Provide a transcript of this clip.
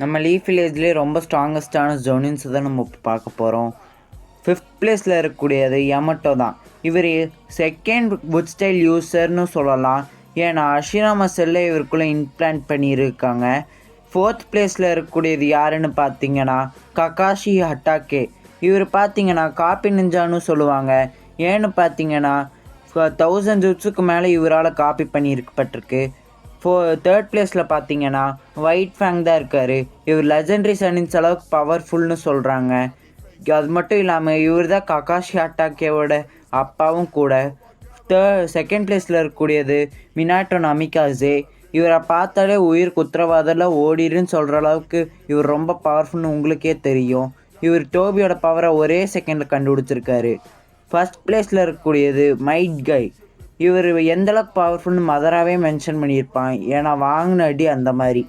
நம்ம லீஃப் வில்லேஜ்லேயே ரொம்ப ஸ்ட்ராங்கஸ்டான ஜோனின்ஸை தான் நம்ம இப்போ பார்க்க போகிறோம். 5th பிளேஸில் இருக்கக்கூடியது யமட்டோ தான். இவர் செகண்ட் புட் ஸ்டைல் யூஸர்னு சொல்லலாம். ஏன்னா அஷிராமா செல்லை இவருக்குள்ளே இம்ப்ளான்ட் பண்ணியிருக்காங்க. 4th பிளேஸில் இருக்கக்கூடியது யாருன்னு பார்த்தீங்கன்னா ககாஷி ஹட்டாக்கே. இவர் பார்த்தீங்கன்னா காப்பி நிஞ்சான்னு சொல்லுவாங்க. ஏன்னு பார்த்தீங்கன்னா 1000 ஜுட்ஸுக்கு மேலே இவரால் காப்பி பண்ணியிருக்கப்பட்டிருக்கு. 3rd பிளேஸில் பார்த்தீங்கன்னா ஒயிட் ஃபேங் தான் இருக்கார். இவர் லெஜெண்டரி சனின்ஸ் அளவுக்கு பவர்ஃபுல்னு சொல்கிறாங்க. அது மட்டும் இல்லாமல் இவர் தான் ககாஷி ஹட்டாக்கேவோட அப்பாவும் கூட. செகண்ட் பிளேஸில் இருக்கக்கூடியது மினாட்டோ நமிகாசே. இவரை பார்த்தாலே உயிர் குத்திரவாதில் ஓடிடுன்னு சொல்கிற அளவுக்கு இவர் ரொம்ப பவர்ஃபுல்னு உங்களுக்கே தெரியும். இவர் டோபியோட பவரை ஒரே செகண்டில் கண்டுபிடிச்சிருக்காரு. ஃபஸ்ட் பிளேஸில் இருக்கக்கூடியது மைட் கை. இவர் எந்தளவுக்கு பவர்ஃபுல்னு மதராகவே மென்ஷன் பண்ணியிருப்பான். ஏன்னா வாங்கின அடி அந்த மாதிரி.